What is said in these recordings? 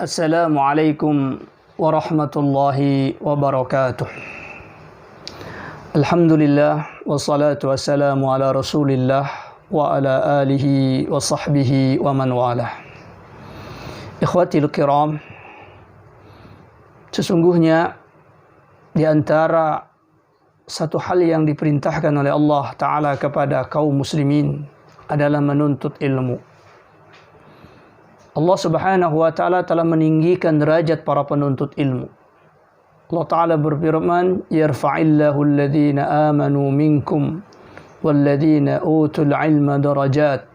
Assalamualaikum warahmatullahi wabarakatuh. Alhamdulillah wassalatu wassalamu ala Rasulillah wa ala alihi wa sahbihi wa man walah. Ikhwatil kiram, sesungguhnya di antara satu hal yang diperintahkan oleh Allah Ta'ala kepada kaum muslimin adalah menuntut ilmu. Allah Subhanahu wa Ta'ala telah meninggikan derajat para penuntut ilmu. Allah Ta'ala berfirman, "Yarfa'illahu alladhina amanu minkum walladhina utul ilma darajat."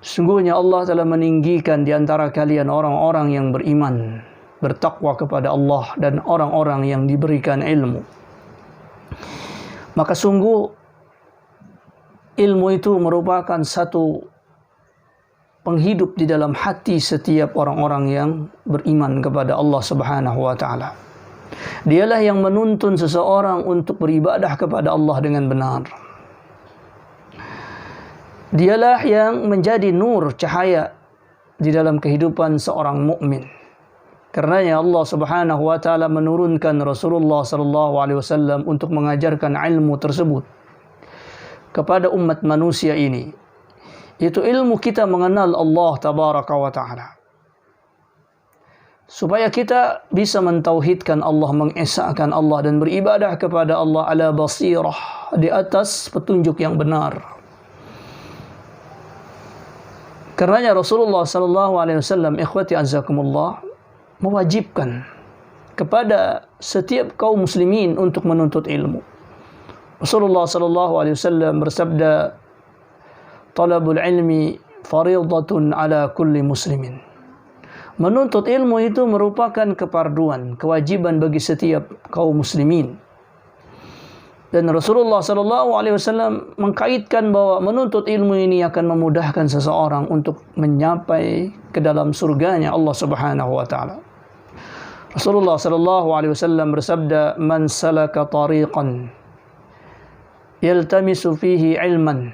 Sesungguhnya Allah telah meninggikan di antara kalian orang-orang yang beriman, bertakwa kepada Allah, dan orang-orang yang diberikan ilmu. Maka sungguh ilmu itu merupakan satu penghidup di dalam hati setiap orang-orang yang beriman kepada Allah Subhanahu wa Ta'ala. Dialah yang menuntun seseorang untuk beribadah kepada Allah dengan benar. Dialah yang menjadi nur, cahaya di dalam kehidupan seorang mukmin. Karenanya Allah Subhanahu wa Ta'ala menurunkan Rasulullah sallallahu alaihi wasallam untuk mengajarkan ilmu tersebut kepada umat manusia ini. Itu ilmu kita mengenal Allah Tabaraka wa Ta'ala, supaya kita bisa mentauhidkan Allah, mengesahkan Allah, dan beribadah kepada Allah ala basirah, di atas petunjuk yang benar. Karenanya Rasulullah sallallahu alaihi wasallam, ikhwati azzakumullah, mewajibkan kepada setiap kaum muslimin untuk menuntut ilmu. Rasulullah sallallahu alaihi wasallam bersabda, "Talabul ilmi fariidatun ala kulli muslimin." Menuntut ilmu itu merupakan keparduan, kewajiban bagi setiap kaum muslimin. Dan Rasulullah sallallahu alaihi wasallam mengkaitkan bahwa menuntut ilmu ini akan memudahkan seseorang untuk mencapai ke dalam surganya Allah Subhanahu wa Ta'ala. Rasulullah sallallahu alaihi wasallam bersabda, "Man salaka tariqan yaltamisu fihi ilman,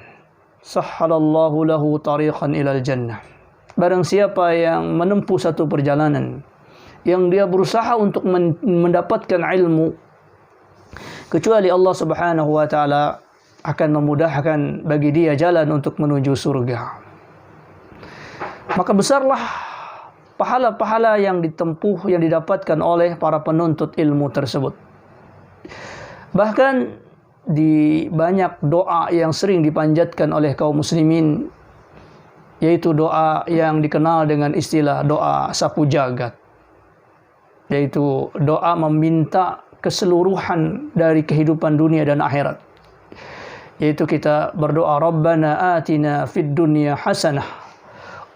sahhalallahu lahu tariqan ilal jannah." Barang siapa yang menempuh satu perjalanan yang dia berusaha untuk mendapatkan ilmu, kecuali Allah Subhanahu wa Ta'ala akan memudahkan bagi dia jalan untuk menuju surga. Maka besarlah pahala-pahala yang ditempuh, yang didapatkan oleh para penuntut ilmu tersebut. Bahkan di banyak doa yang sering dipanjatkan oleh kaum muslimin, yaitu doa yang dikenal dengan istilah doa sapu jagat, yaitu doa meminta keseluruhan dari kehidupan dunia dan akhirat. Yaitu kita berdoa, "Rabbana atina fid dunya hasanah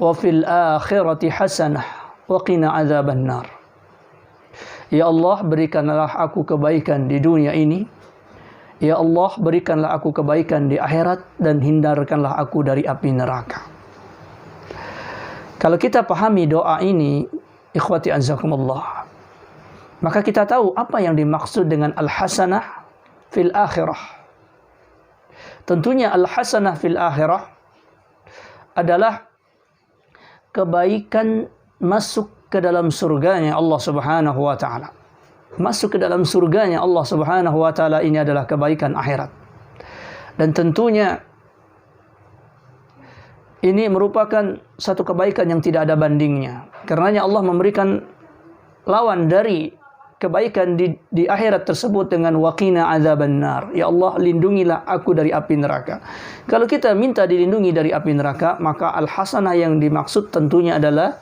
wa fil akhirati hasanah wa qina adzabannar." Ya Allah, berikanlah aku kebaikan di dunia ini. Ya Allah, berikanlah aku kebaikan di akhirat, dan hindarkanlah aku dari api neraka. Kalau kita pahami doa ini, ikhwati azzakumullah, maka kita tahu apa yang dimaksud dengan al-hasanah fil akhirah. Tentunya al-hasanah fil akhirah adalah kebaikan masuk ke dalam surganya Allah Subhanahu wa Ta'ala. Masuk ke dalam surganya Allah Subhanahu wa Ta'ala ini adalah kebaikan akhirat. Dan tentunya ini merupakan satu kebaikan yang tidak ada bandingnya. Karenanya Allah memberikan lawan dari kebaikan di akhirat tersebut dengan waqina adzabannar. Ya Allah, lindungilah aku dari api neraka. Kalau kita minta dilindungi dari api neraka, maka al-hasanah yang dimaksud tentunya adalah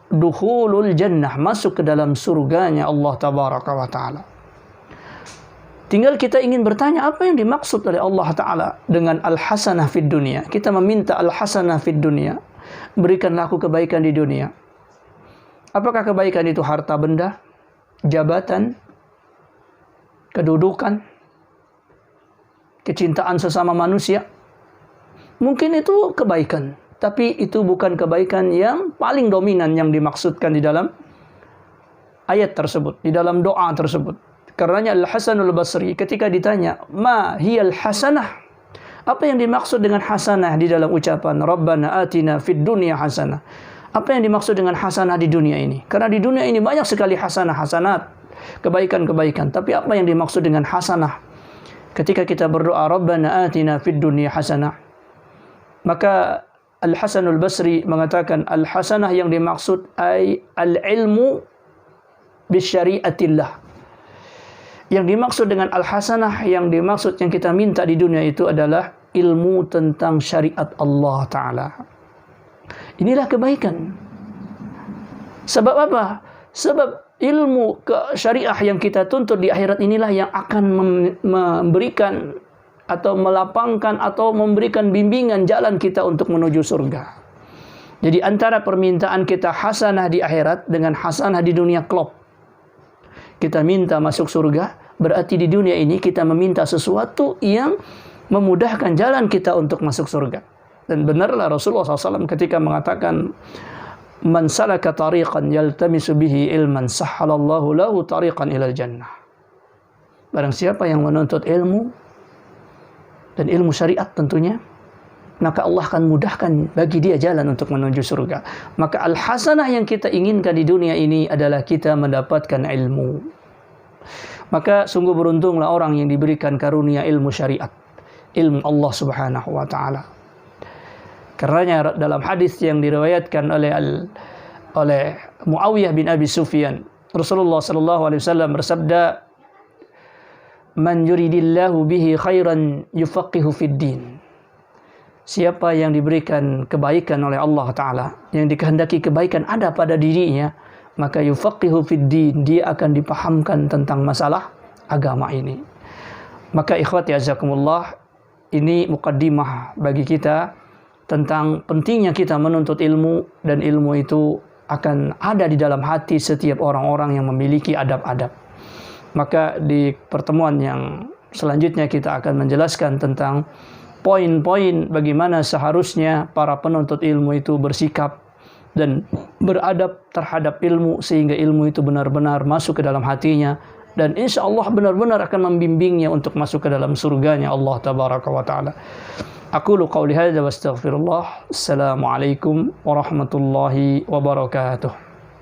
dukhulul jannah, masuk ke dalam surganya Allah Tabaraka wa Ta'ala. Tinggal kita ingin bertanya, apa yang dimaksud oleh Allah Ta'ala dengan al-hasanah fid dunia? Kita meminta al-hasanah fid dunia, berikanlah aku kebaikan di dunia. Apakah kebaikan itu harta benda, jabatan, kedudukan, kecintaan sesama manusia? Mungkin itu kebaikan, tapi itu bukan kebaikan yang paling dominan yang dimaksudkan di dalam ayat tersebut, di dalam doa tersebut. Karenanya Al-Hasanul Basri ketika ditanya, "Ma hiyal hasanah?" Apa yang dimaksud dengan hasanah di dalam ucapan Rabbana atina fid dunya hasanah? Apa yang dimaksud dengan hasanah di dunia ini? Karena di dunia ini banyak sekali hasanah-hasanat, kebaikan-kebaikan. Tapi apa yang dimaksud dengan hasanah? Ketika kita berdoa Rabbana atina fid dunya hasanah, maka Al-Hasanul Basri mengatakan al-hasanah yang dimaksud ay al-ilmu bisyariatillah. Yang dimaksud dengan al-hasanah, yang dimaksud yang kita minta di dunia itu adalah ilmu tentang syariat Allah Ta'ala. Inilah kebaikan. Sebab apa? Sebab ilmu syariah yang kita tuntut di akhirat inilah yang akan memberikan atau melapangkan atau memberikan bimbingan jalan kita untuk menuju surga. Jadi antara permintaan kita hasanah di akhirat dengan hasanah di dunia klop. Kita minta masuk surga, berarti di dunia ini kita meminta sesuatu yang memudahkan jalan kita untuk masuk surga. Dan benarlah Rasulullah SAW ketika mengatakan, "Man salaka tariqan yaltamisu bihi ilman sahhalallahu lahu tariqan ilal jannah." Barang siapa yang menuntut ilmu, dan ilmu syariat tentunya, maka Allah akan mudahkan bagi dia jalan untuk menuju surga. Maka al-hasanah yang kita inginkan di dunia ini adalah kita mendapatkan ilmu. Maka sungguh beruntunglah orang yang diberikan karunia ilmu syariat, ilmu Allah Subhanahu wa taala. Karenanya dalam hadis yang diriwayatkan oleh Muawiyah bin Abi Sufyan, Rasulullah sallallahu alaihi wasallam bersabda, "Man yuridillahu bihi khairan yufaqihu fid din." Siapa yang diberikan kebaikan oleh Allah Ta'ala, yang dikehendaki kebaikan ada pada dirinya, maka yufaqihu fid din, dia akan dipahamkan tentang masalah agama ini. Maka ikhwati azakumullah, ini mukaddimah bagi kita tentang pentingnya kita menuntut ilmu, dan ilmu itu akan ada di dalam hati setiap orang-orang yang memiliki adab-adab. Maka di pertemuan yang selanjutnya kita akan menjelaskan tentang poin-poin bagaimana seharusnya para penuntut ilmu itu bersikap dan beradab terhadap ilmu, sehingga ilmu itu benar-benar masuk ke dalam hatinya, dan insya Allah benar-benar akan membimbingnya untuk masuk ke dalam surganya Allah Tabaraka wa Ta'ala. Aqulu qawli hadza wa astaghfirullah. Assalamualaikum warahmatullahi wabarakatuh.